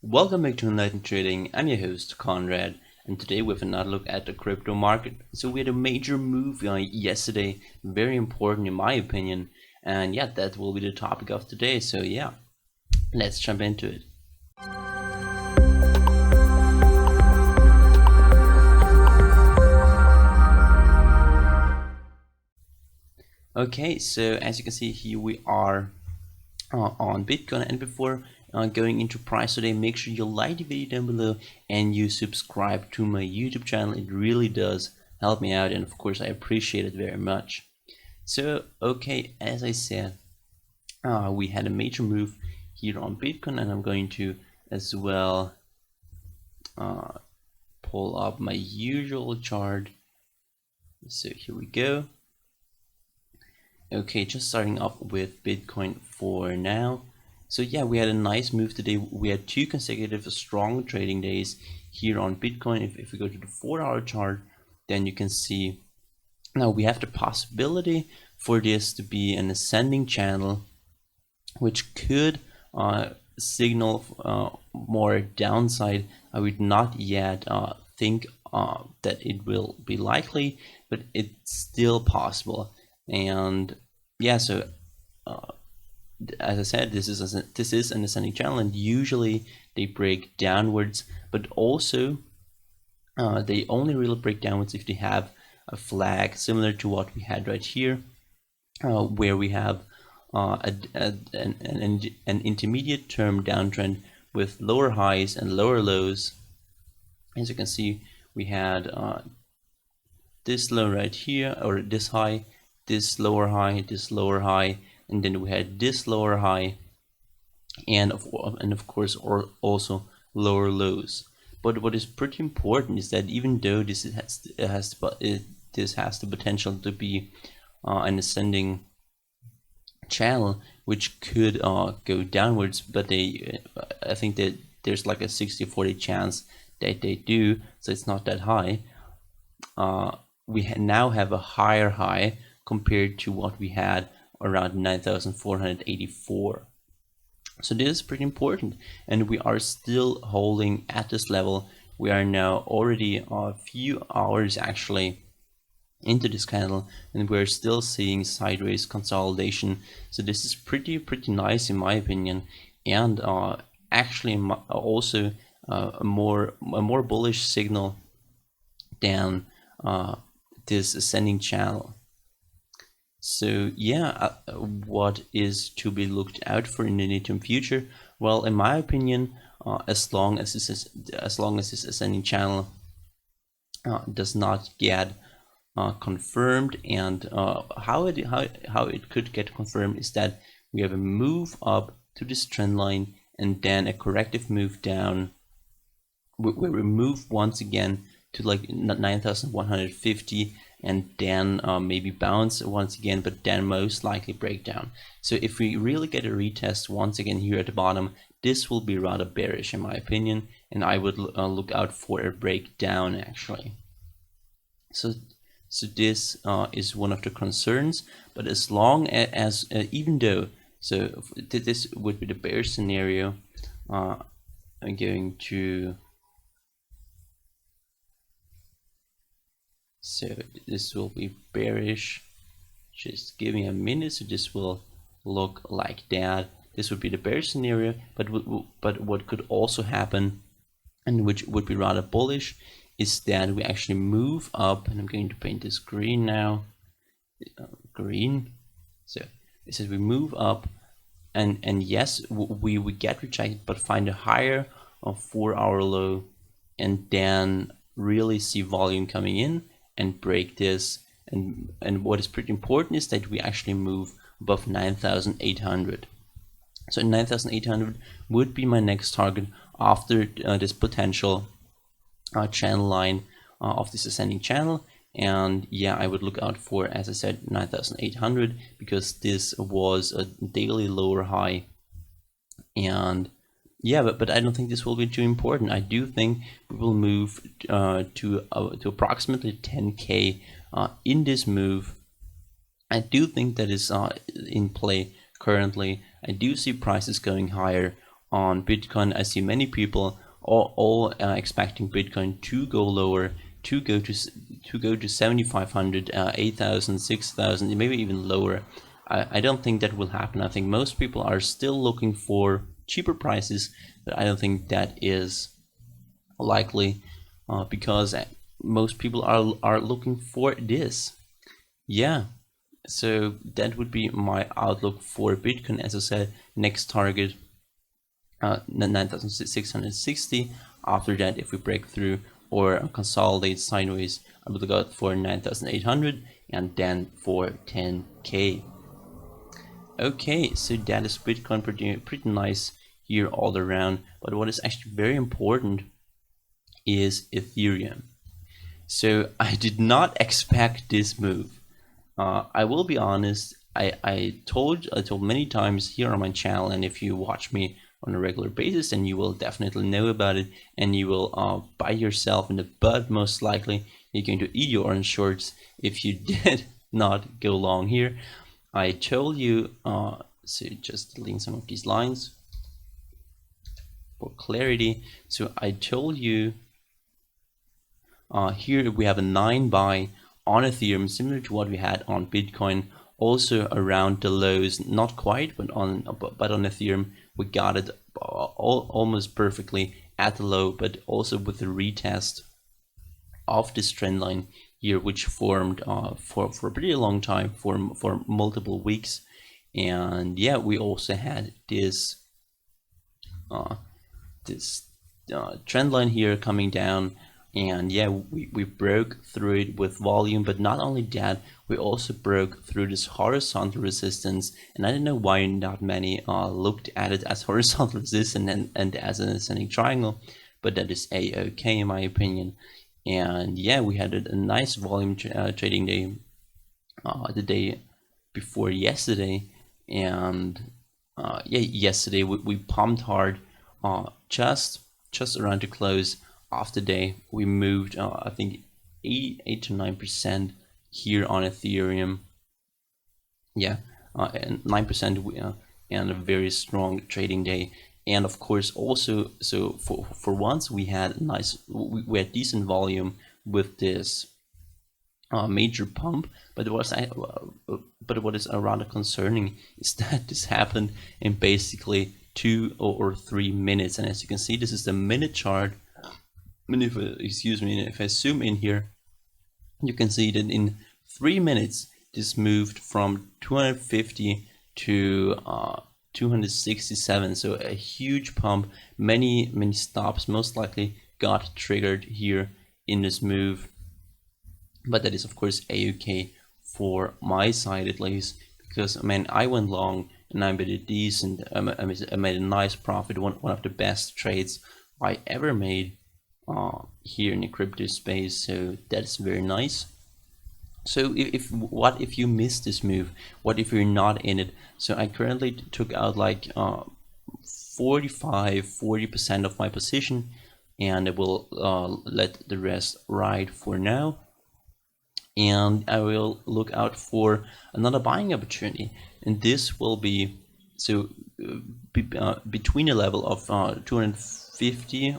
Welcome back to Enlightened Trading. I'm your host Conrad, and today we have another look at the crypto market. So we had a major move yesterday, very important in my opinion, and yeah, that will be the topic of today. So yeah, let's jump into it. Okay, so as you can see here we are on Bitcoin, and before going into price today, make sure you like the video down below and you subscribe to my YouTube channel. It really does help me out, and of course I appreciate it very much. So okay, as I said, we had a major move here on Bitcoin, and I'm going to as well pull up my usual chart. So here we go. Okay, just starting off with Bitcoin for now. So yeah, we had a nice move today. We had two consecutive strong trading days here on Bitcoin. If we go to the 4-hour chart, then you can see now we have the possibility for this to be an ascending channel, which could signal more downside. I would not yet think that it will be likely, but it's still possible. And yeah, so as I said, this is an ascending channel, and usually they break downwards, but also they only really break downwards if they have a flag similar to what we had right here, where we have an intermediate term downtrend with lower highs and lower lows. As you can see, we had this low right here, or this high, this lower high, this lower high, and then we had this lower high, and of course also lower lows. But what is pretty important is that even though this has the potential to be an ascending channel, which could go downwards, but I think that there's like a 60-40 chance that they do, so it's not that high. We now have a higher high compared to what we had around 9,484. So this is pretty important, and we are still holding at this level. We are now already a few hours actually into this candle, and we're still seeing sideways consolidation. So this is pretty nice in my opinion, and actually also a more bullish signal than this ascending channel. So yeah, what is to be looked out for in the near-term future? Well, in my opinion, as long as this ascending channel does not get confirmed, and how it could get confirmed is that we have a move up to this trend line and then a corrective move down, where we move once again to like 9,150, and then maybe bounce once again, but then most likely break down. So if we really get a retest once again here at the bottom, this will be rather bearish in my opinion, and I would look out for a breakdown actually. So this is one of the concerns, but as long as even though, so this would be the bear scenario, I'm going to, so this will be bearish. Just give me a minute. So this will look like that. This would be the bear scenario, but what could also happen, and which would be rather bullish, is that we actually move up, and I'm going to paint this green now, green. So this is we move up, and yes, we get rejected, but find a higher 4-hour low, and then really see volume coming in and break this. And what is pretty important is that we actually move above 9,800. So 9,800 would be my next target after this potential channel line of this ascending channel. And yeah, I would look out for, as I said, 9,800, because this was a daily lower high. And yeah, but I don't think this will be too important. I do think we will move to approximately 10K in this move. I do think that is in play currently. I do see prices going higher on Bitcoin. I see many people all expecting Bitcoin to go lower, to go to 7,500, 8,000, 6,000, maybe even lower. I don't think that will happen. I think most people are still looking for cheaper prices, but I don't think that is likely, because most people are looking for this. Yeah, so that would be my outlook for Bitcoin. As I said, next target 9,660. After that, if we break through or consolidate sideways, I would go for 9,800 and then for 10K. Okay, so that is Bitcoin, pretty nice here all around. But what is actually very important is Ethereum. So I did not expect this move. I will be honest. I told many times here on my channel, and if you watch me on a regular basis, then you will definitely know about it, and you will bite yourself in the butt. Most likely, you're going to eat your orange shorts if you did not go long here. I told you. So just delete some of these lines for clarity. So I told you. Here we have a 9 buy on Ethereum, similar to what we had on Bitcoin, also around the lows, not quite, but on Ethereum we got it almost perfectly at the low, but also with the retest of this trend line here, which formed for a pretty long time, for multiple weeks. And yeah, we also had this trend line here coming down. And yeah, we broke through it with volume, but not only that, we also broke through this horizontal resistance. And I don't know why not many looked at it as horizontal resistance and as an ascending triangle, but that is a-okay in my opinion. And yeah, we had a nice volume trading day the day before yesterday. And yeah, yesterday we pumped hard just around the close of the day. We moved I think 8 to 9% here on Ethereum. Yeah, and 9% and a very strong trading day. And of course also, so for once we had we had decent volume with this major pump, but what is rather concerning is that this happened in basically 2 or 3 minutes. And as you can see, this is the minute chart. And if I zoom in here, you can see that in 3 minutes this moved from 250 to 267. So a huge pump. Many stops most likely got triggered here in this move, but that is of course a-okay for my side, at least, because I went long and I made a decent, I made a nice profit, one of the best trades I ever made here in the crypto space. So that's very nice. So what if you missed this move? What if you're not in it? So I currently took out like 40% of my position, and I will let the rest ride for now. And I will look out for another buying opportunity, and this will be between a level of 250,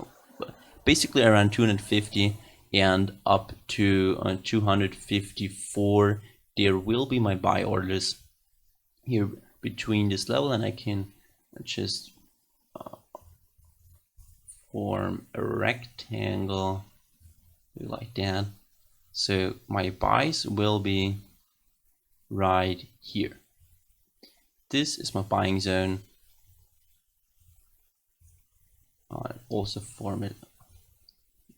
basically around 250 and up to 254. There will be my buy orders here between this level, and I can just form a rectangle like that. So my buys will be right here. This is my buying zone. Also form it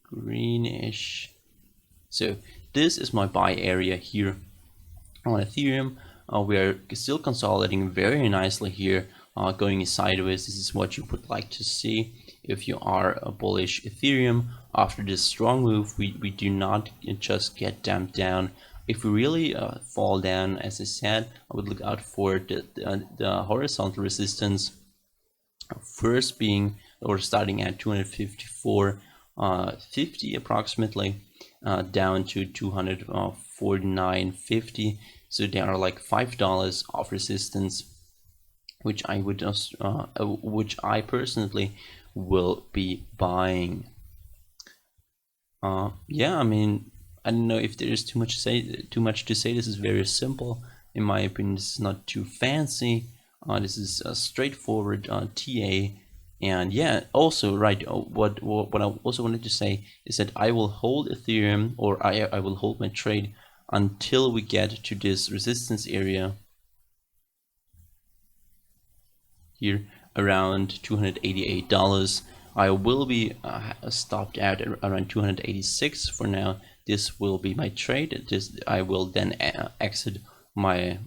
greenish. So this is my buy area here on Ethereum. We are still consolidating very nicely here, going sideways. This is what you would like to see if you are a bullish Ethereum. After this strong move, we do not just get damped down. If we really fall down, as I said, I would look out for the horizontal resistance, first being or starting at 254.50 approximately, down to 249.50. So there are like $5 of resistance which I would just, which I personally will be buying. Yeah, I mean, I don't know if there is too much to say. This is very simple, in my opinion. This is not too fancy. This is a straightforward TA. And yeah, also, right, what I also wanted to say is that I will hold Ethereum, or I will hold my trade until we get to this resistance area here around $288. I will be stopped out at around 286 for now. This will be my trade. I will then exit my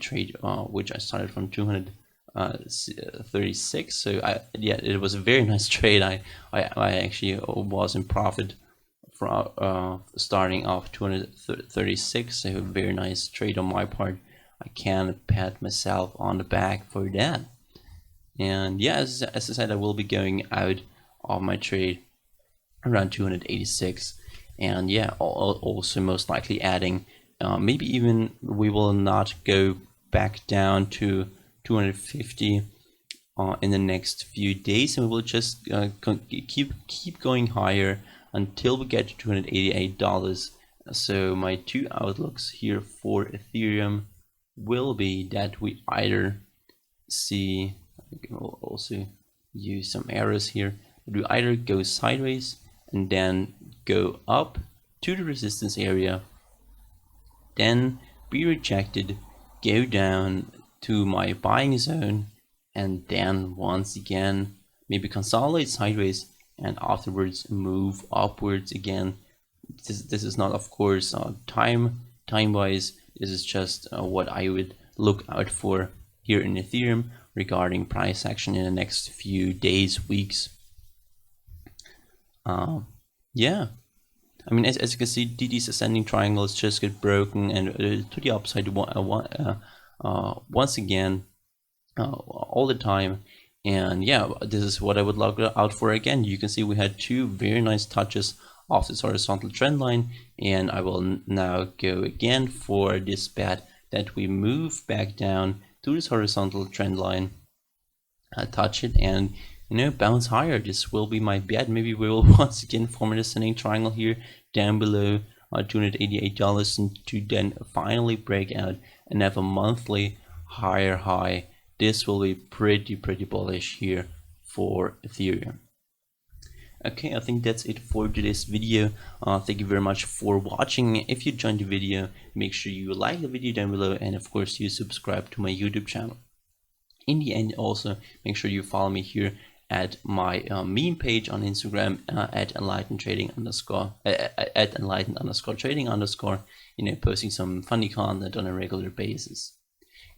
trade, which I started from 236. So yeah, it was a very nice trade. I actually was in profit from starting off 236. So a very nice trade on my part. I can pat myself on the back for that. And yeah, as I said, I will be going out of my trade around 286, and yeah, also most likely adding, maybe even we will not go back down to 250 in the next few days, and we will just keep going higher until we get to $288. So my two outlooks here for Ethereum will be that we either see, I can also use some arrows here, we either go sideways and then go up to the resistance area, then be rejected, go down to my buying zone, and then once again maybe consolidate sideways and afterwards move upwards again. This is not, of course, time wise. This is just what I would look out for here in Ethereum regarding price action in the next few days, weeks. Yeah, I mean, as you can see, DD's ascending triangles just get broken and to the upside once again, all the time. And yeah, this is what I would look out for again. You can see we had two very nice touches off this horizontal trend line, and I will now go again for this bet that we move back down to this horizontal trend line, touch it, and bounce higher. This will be my bet. Maybe we will once again form an ascending triangle here down below $288, and to then finally break out and have a monthly higher high. This will be pretty bullish here for Ethereum. Okay, I think that's it for today's video. Thank you very much for watching. If you enjoyed the video, make sure you like the video down below, and of course you subscribe to my YouTube channel. In the end, also make sure you follow me here at my meme page on Instagram at EnlightenedTrading at Enlightened_trading_, posting some funny content on a regular basis.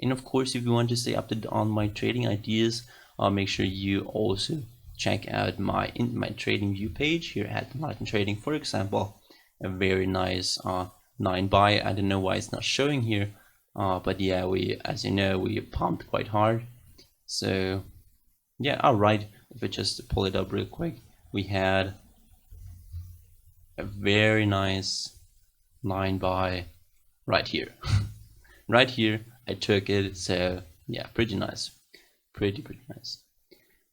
And of course, if you want to stay updated on my trading ideas, make sure you also check out my TradingView page here at EnlightenedTrading. For example, a very nice 9 buy. I don't know why it's not showing here, but yeah, as you know, we pumped quite hard. So yeah, alright, if I just pull it up real quick, we had a very nice 9 buy right here. Right here, I took it. So yeah, pretty nice, pretty nice.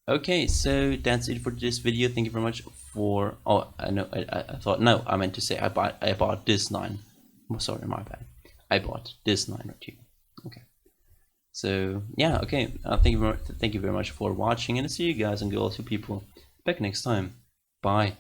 Okay, so that's it for this video. Thank you very much for, oh, I know, I thought, no, I meant to say I bought this 9. Oh, sorry, my bad. I bought this 9 right here. Okay. So yeah, okay. Thank you very much for watching, and I'll see you guys and girls, you people, back next time. Bye.